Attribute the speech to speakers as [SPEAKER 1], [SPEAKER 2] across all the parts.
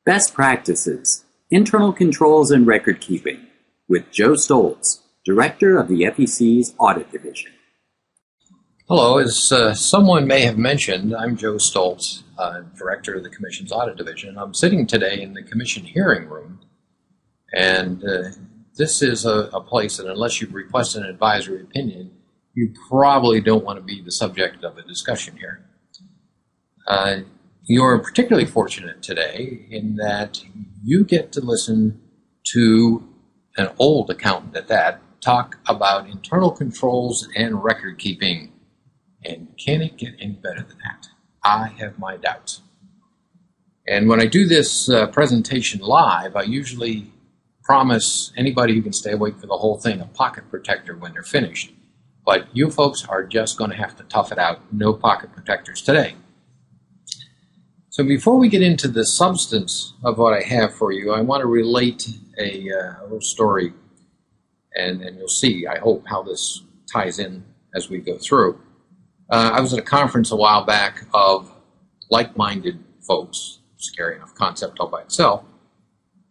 [SPEAKER 1] Best Practices, Internal Controls and Record Keeping, with Joe Stoltz, Director of the FEC's Audit Division.
[SPEAKER 2] Hello, as someone may have mentioned, I'm Joe Stoltz, Director of the Commission's Audit Division. I'm sitting today in the Commission hearing room, and this is a place that unless you request an advisory opinion, you probably don't want to be the subject of a discussion here. You're particularly fortunate today in that you get to listen to an old accountant at that talk about internal controls and record keeping. And can it get any better than that? I have my doubts. And when I do this presentation live, I usually promise anybody who can stay awake for the whole thing a pocket protector when they're finished. But you folks are just going to have to tough it out. No pocket protectors today. So before we get into the substance of what I have for you, I want to relate a little story, and you'll see, I hope, how this ties in as we go through. I was at a conference a while back of like-minded folks, scary enough concept all by itself,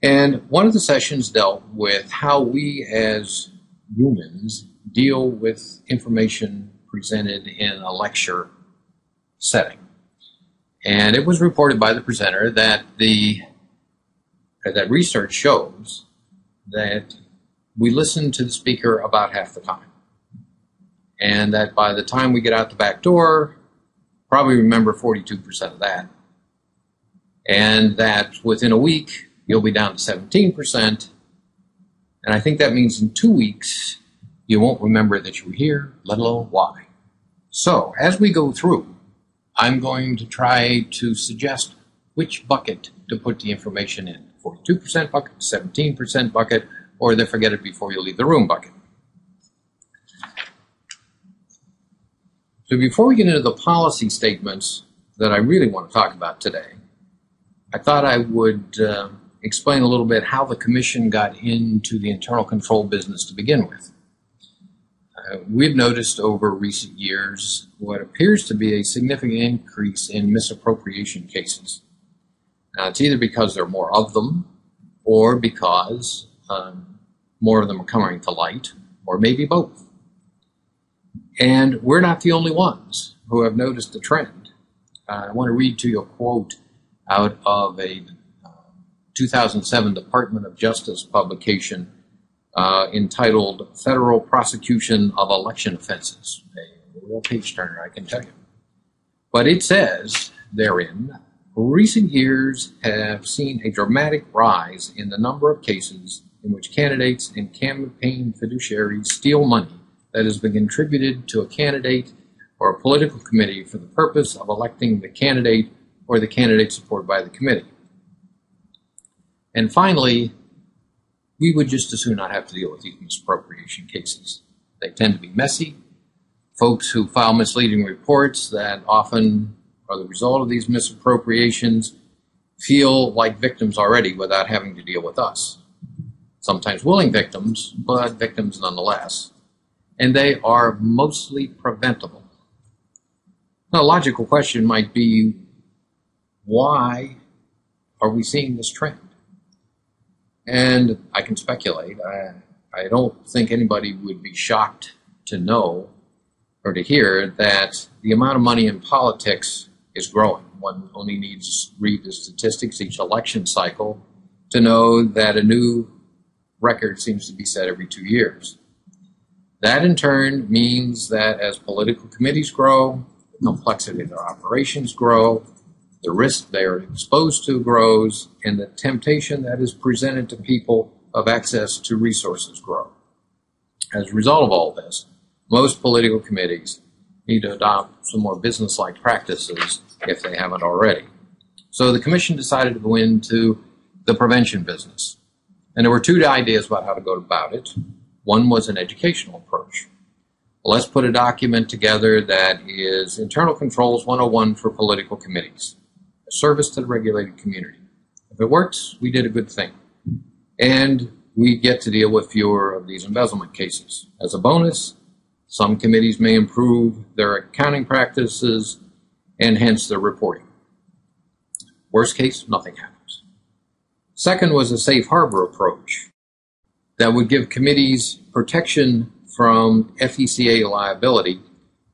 [SPEAKER 2] and one of the sessions dealt with how we as humans deal with information presented in a lecture setting. And it was reported by the presenter that that research shows that we listen to the speaker about half the time. And that by the time we get out the back door, probably remember 42% of that. And that within a week, you'll be down to 17%. And I think that means in 2 weeks, you won't remember that you were here, let alone why. So as we go through, I'm going to try to suggest which bucket to put the information in. 42% bucket, 17% bucket, or the forget it before you leave the room bucket. So before we get into the policy statements that I really want to talk about today, I thought I would explain a little bit how the Commission got into the internal control business to begin with. We've noticed over recent years what appears to be a significant increase in misappropriation cases. Now, it's either because there are more of them or because more of them are coming to light, or maybe both. And we're not the only ones who have noticed the trend. I want to read to you a quote out of a 2007 Department of Justice publication entitled Federal Prosecution of Election Offenses. A real page turner, I can tell you. But it says therein, recent years have seen a dramatic rise in the number of cases in which candidates and campaign fiduciaries steal money that has been contributed to a candidate or a political committee for the purpose of electing the candidate or the candidate supported by the committee. And finally, we would just as soon not have to deal with these misappropriation cases. They tend to be messy. Folks who file misleading reports that often are the result of these misappropriations feel like victims already without having to deal with us. Sometimes willing victims, but victims nonetheless. And they are mostly preventable. Now, a logical question might be, why are we seeing this trend? And I can speculate. I don't think anybody would be shocked to know or to hear that the amount of money in politics is growing. One only needs to read the statistics each election cycle to know that a new record seems to be set every 2 years. That in turn means that as political committees grow, the complexity of their operations grow, the risk they are exposed to grows, and the temptation that is presented to people of access to resources grow. As a result of all this, most political committees need to adopt some more business-like practices if they haven't already. So the Commission decided to go into the prevention business. And there were two ideas about how to go about it. One was an educational approach. Let's put a document together that is Internal Controls 101 for political committees, a service to the regulated community. If it works, we did a good thing. And we get to deal with fewer of these embezzlement cases. As a bonus, some committees may improve their accounting practices and hence their reporting. Worst case, nothing happens. Second was a safe harbor approach that would give committees protection from FECA liability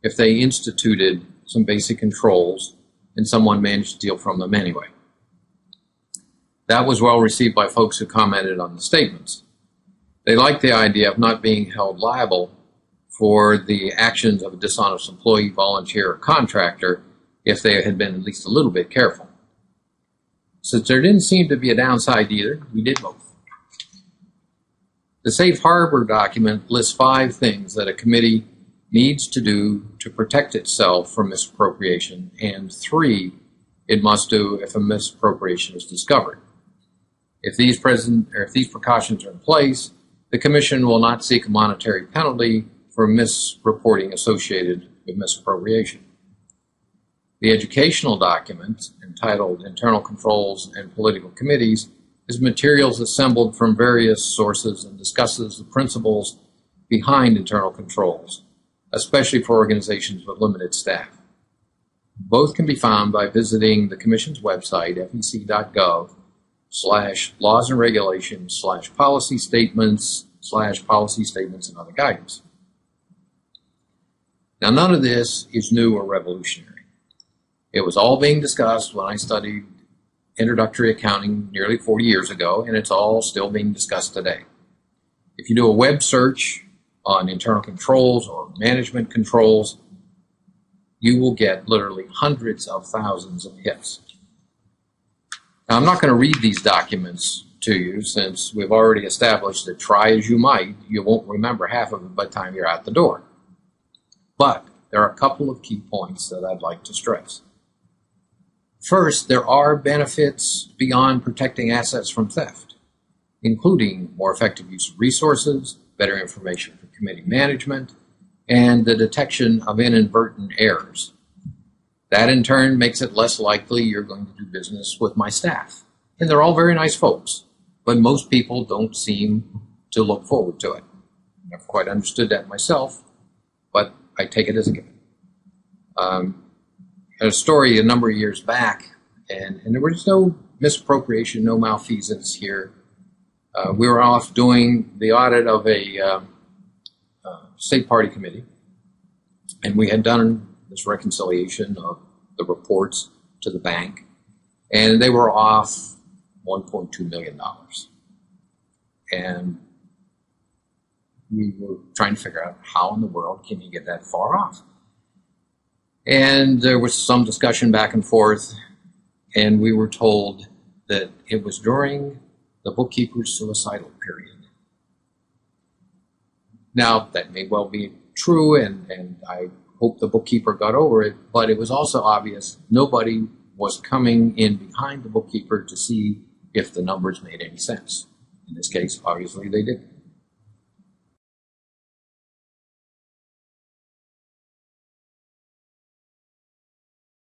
[SPEAKER 2] if they instituted some basic controls and someone managed to steal from them anyway. That was well received by folks who commented on the statements. They liked the idea of not being held liable for the actions of a dishonest employee, volunteer, or contractor if they had been at least a little bit careful. Since there didn't seem to be a downside either, we did both. The Safe Harbor document lists 5 things that a committee needs to do to protect itself from misappropriation, and 3 it must do if a misappropriation is discovered. If these precautions are in place, the Commission will not seek a monetary penalty for misreporting associated with misappropriation. The educational document, entitled Internal Controls and Political Committees, is materials assembled from various sources and discusses the principles behind internal controls, especially for organizations with limited staff. Both can be found by visiting the Commission's website, fec.gov/laws and regulations/policy statements/policy statements and other guidance. Now, none of this is new or revolutionary. It was all being discussed when I studied introductory accounting nearly 40 years ago, and it's all still being discussed today. If you do a web search on internal controls or management controls, you will get literally hundreds of thousands of hits. Now, I'm not going to read these documents to you since we've already established that try as you might, you won't remember half of it by the time you're out the door. But there are a couple of key points that I'd like to stress. First, there are benefits beyond protecting assets from theft, including more effective use of resources, better information for committee management, and the detection of inadvertent errors. That in turn makes it less likely you're going to do business with my staff. And they're all very nice folks, but most people don't seem to look forward to it. I've never quite understood that myself, but I take it as a given. I had a story a number of years back, and there was no misappropriation, no malfeasance here. We were off doing the audit of a state party committee, and we had done this reconciliation of the reports to the bank, and they were off $1.2 million. And we were trying to figure out how in the world can you get that far off. And there was some discussion back and forth, and we were told that it was during the bookkeeper's suicidal period. Now, that may well be true, and I hope the bookkeeper got over it, but it was also obvious nobody was coming in behind the bookkeeper to see if the numbers made any sense. In this case, obviously they didn't.